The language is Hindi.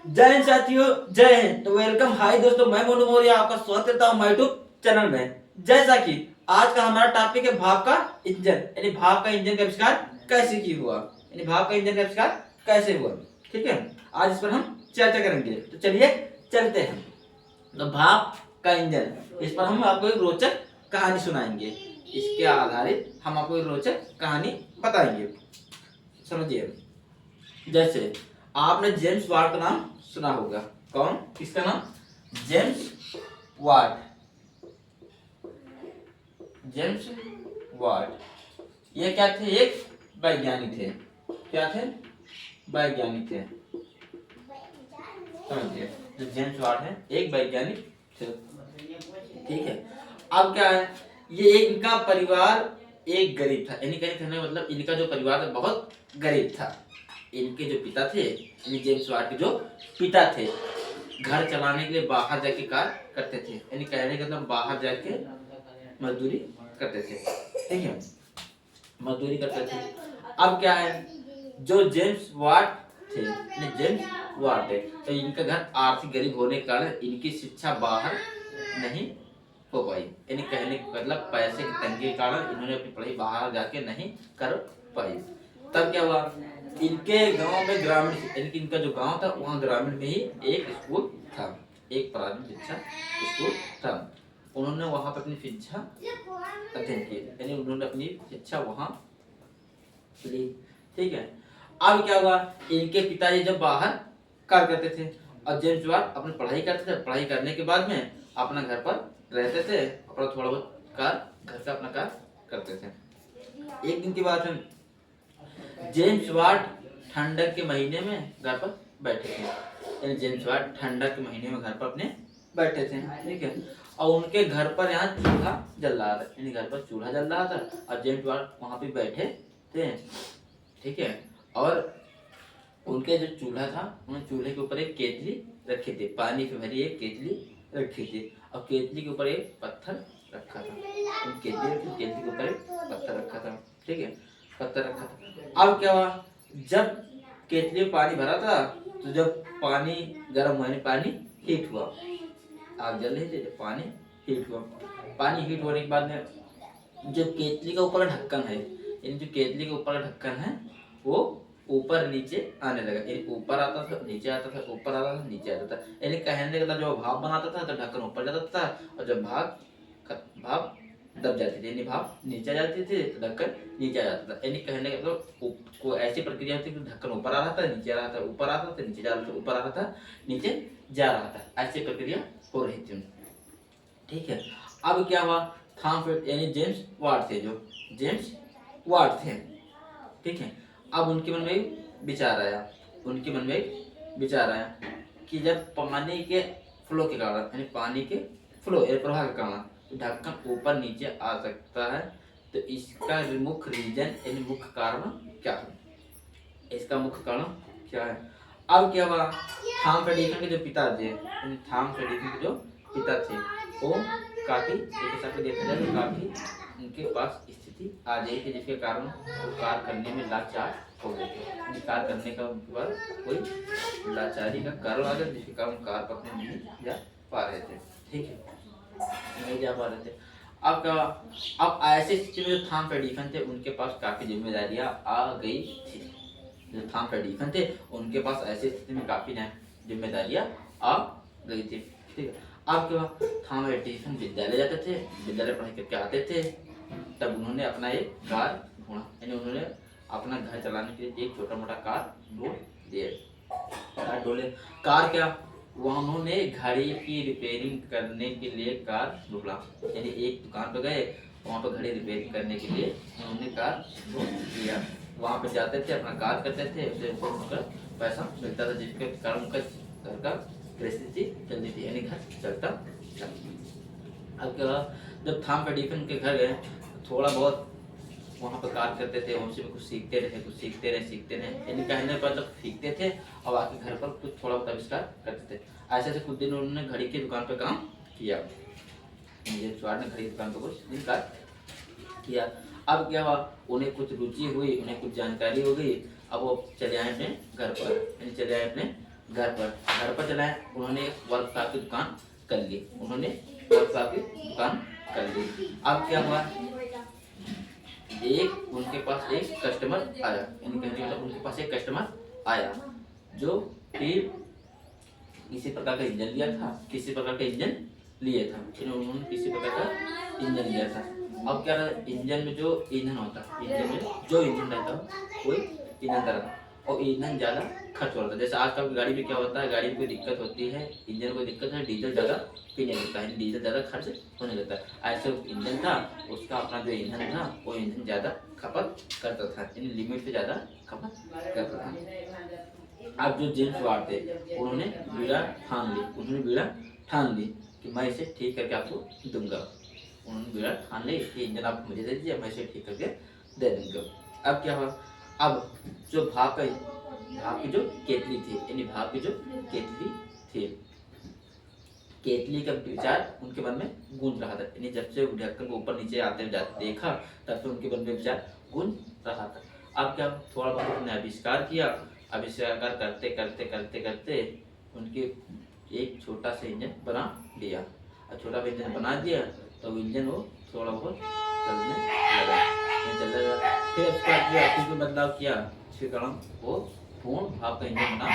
जय हिंद साथियों, जय हिंद। तो वेलकम, हाय दोस्तों, मैं मोनू मौर्य आपका स्वागत करता हूं हमारे यूट्यूब चैनल में। जैसा कि आज का हमारा टॉपिक है भाप का इंजन, यानी भाप का इंजन का आविष्कार कैसे की हुआ, यानी भाप का इंजन का आविष्कार कैसे हुआ। ठीक है, आज इस पर हम चर्चा करेंगे। तो चलिए चलते हैं। तो भाप का इंजन, इस पर हम आपको एक रोचक कहानी सुनाएंगे। इसके आधारित हम आपको एक रोचक कहानी बताएंगे। समझिए, जैसे आपने जेम्स वाट का नाम सुना होगा। कौन, किसका नाम? James Watt. जेम्स वाट ये क्या थे? एक वैज्ञानिक थे। क्या थे? वैज्ञानिक थे। समझिए, जो जेम्स वाट है एक वैज्ञानिक थे। ठीक है, अब क्या है, ये इनका परिवार एक गरीब था, यानी कहीं कहने का मतलब इनका जो परिवार था बहुत गरीब था। इनके जो पिता थे, यानी जेम्स वाट के जो पिता थे, घर चलाने के लिए बाहर जाके कार्य करते थे, यानी कहने का मतलब बाहर जाके मजदूरी करते थे। ठीक है, मजदूरी करते थे। अब क्या है, जो जेम्स वाट थे, जेम्स वाट है, तो इनका घर आर्थिक गरीब होने के कारण इनकी शिक्षा बाहर नहीं हो पाई, यानी कहने का मतलब पैसे की तंगी के कारण इन्होंने अपनी पढ़ाई बाहर जाके नहीं कर पाई। तब क्या हुआ, इनके गांव में ग्रामीण, यानी कि इनका जो गांव था वहाँ ग्रामीण में ही एक स्कूल था, एक प्राथमिक शिक्षा स्कूल था। उन्होंने वहां पर अपनी शिक्षा अध्ययन की, यानी उन्होंने अपनी शिक्षा वहां ली। ठीक है, अब क्या हुआ, इनके पिताजी जब बाहर कार्य करते थे और जेम्स वाट अपनी पढ़ाई करते थे, पढ़ाई करने के बाद में अपना घर पर रहते थे, अपना थोड़ा बहुत कार्य घर का अपना कार्य करते थे। एक दिन की बात है, जेम्स वाट ठंडक के महीने में घर पर बैठे थे, यानी जेम्स वाट ठंडक के महीने में घर पर अपने बैठे थे। ठीक है, और उनके घर पर यहाँ चूल्हा जल रहा था, यानी घर पर चूल्हा जल रहा था और जेम्स वाट वहां पे बैठे थे। ठीक है, और उनके जो चूल्हा था, उन चूल्हे के ऊपर एक केतली रखी थी, पानी से भरी एक केतली रखी थी, और केतली के ऊपर एक पत्थर रखा था। उन केतली के ऊपर एक पत्थर रखा था। ठीक है, पत्थर रखा था। अब क्या हुआ, जब केतली में पानी भरा था, तो जब पानी गर्म हुआ, पानी हीट हुआ, आग जल रही थी, जब पानी हीट हुआ, पानी हीट होने के बाद में जो केतली का ऊपर का ढक्कन है, यानी जो केतली के ऊपर का ढक्कन है वो ऊपर नीचे आने लगा, यानी ऊपर आता था नीचे आता था, ऊपर आता था नीचे आता था, यानी कहने का जो भाप बनाता था तो ढक्कन ऊपर जाता था, और जब भाप दब जाती थी, यानी भाप नीचे आ जाती थी तो ढक्कन नीचे आ जाता था, यानी कहने का मतलब को ऐसी प्रक्रिया होती थी, ढक्कन ऊपर आ रहा था नीचे आ रहा था, ऊपर आ रहा था नीचे जा रहा था, ऊपर आ रहा था नीचे जा रहा था, ऐसी प्रक्रिया हो रही थी। ठीक है, अब क्या हुआ, यानी जेम्स वाट थे, जो जेम्स वाट थे। ठीक है, अब उनके मन में एक विचार आया, उनके मन में एक विचार आया कि जब पानी के फ्लो के कारण, यानी पानी के फ्लो या प्रवाह के कारण ढक्कन ऊपर नीचे आ सकता है, तो इसका मुख्य रीजन, यानी मुख्य कारण क्या है, इसका मुख्य कारण क्या है। अब क्या हुआ, थॉमस एडिसन के जो पिता थे, यानी थॉमस एडिसन के जो पिता थे, वो काफी एक हिसाब से देखा जाए तो काफी उनके पास स्थिति आ गई थी, जिसके कारण वो कार्य करने में लाचार हो गए थे, कार्य करने का उनके पास कोई लाचारी का कारण आ गया, जिसके कारण कार्य पर अपने नहीं जा पा रहे थे। ठीक है, नहीं जा पा रहे थे। अब क्या, अब ऐसे स्थिति में जो थॉमस एडिसन थे उनके पास काफी जिम्मेदारियां आ गई थी, जो थॉमस एडिसन थे उनके पास ऐसी स्थिति में काफी जिम्मेदारियां आ गई थी। ठीक है, अब क्या, थॉमस एडिसन विद्यालय जाते थे, विद्यालय पढ़ाई करके आते थे, तब उन्होंने अपना एक कार ढूंढा, यानी उन्होंने अपना घर चलाने के लिए एक छोटा मोटा कार ढूंढ दिया। कार क्या, वहाँ उन्होंने घड़ी की रिपेयरिंग करने के लिए कार ढूंढा, यानी एक दुकान पर गए, वहाँ पर घड़ी रिपेयरिंग करने के लिए उन्होंने कार ढूंढ लिया, वहाँ पे जाते थे, अपना कार्य करते थे, उससे उनका पैसा मिलता था, जिसके कारण उनका घर का परिस्थिति चलती थी, यानी घर चलता था। अब क्या, जब थॉमस एडिसन के घर गए, थोड़ा बहुत वहाँ पर कार्य करते थे, उनसे भी कुछ सीखते रहे, कुछ सीखते रहे, यानी कहने पर जब सीखते थे और आके घर पर कुछ थोड़ा बहुत आविष्कार करते थे। ऐसे ऐसे कुछ दिन उन्होंने घड़ी की दुकान पर काम किया, जेम्स वाट ने घड़ी की दुकान पर कुछ दिन कार्य किया। अब क्या हुआ, उन्हें कुछ रुचि हुई, उन्हें कुछ जानकारी हो गई, अब वो चले आए अपने घर पर, यानी चले आए अपने घर पर चलाया, उन्होंने वर्कशॉप की दुकान कर ली, उन्होंने वर्कशॉप की दुकान कर ली। अब क्या हुआ, एक उनके पास एक कस्टमर आया, यानी कहने मतलब उनके पास एक कस्टमर आया जो कि किसी प्रकार का इंजन लिया था, किसी प्रकार का इंजन लिया था, उन्होंने किसी प्रकार का इंजन लिया था। अब क्या रहा, इंजन में जो ईंधन होता है, इंजन में जो ईंधन रहता है वो ईंधन रहता, और ईंधन ज़्यादा खर्च होता है। जैसे आजकल की गाड़ी में क्या होता है, गाड़ी में कोई दिक्कत होती है, इंजन में कोई दिक्कत है, डीजल ज़्यादा पीने लगता है, डीजल ज़्यादा खर्च होने लगता है। ऐसे इंजन था, उसका अपना जो ईंधन था वो ईंधन ज़्यादा खपत करता था, यानी लिमिट से ज़्यादा खपत करता था। अब जो जेम्स वाट थे, उन्होंने बीड़ा ठान ली कि मैं इसे ठीक करके आपको दूंगा। उन्होंने बीड़ा ठान ली कि इंजन आप मुझे दे दीजिए, मैं इसे ठीक करके दे दूंगा। अब क्या हुआ, अब जो भाप की जो केतली थी, यानी भाप की जो केतली थी, केतली का विचार उनके मन में गूंज रहा था, यानी जब से ढक्कन को ऊपर नीचे आते देखा तब से उनके मन में विचार गूंज रहा था। अब क्या, थोड़ा बहुत उन्होंने आविष्कार किया, आविष्कार करते करते करते करते उनके एक छोटा सा इंजन बना दिया। और छोटा सा इंजन बना दिया तो इंजन वो थोड़ा बहुत चलने लगा। फिर उसके बाद बदलाव किया, उसके कारण वो पूर्ण भाप का इंजन बना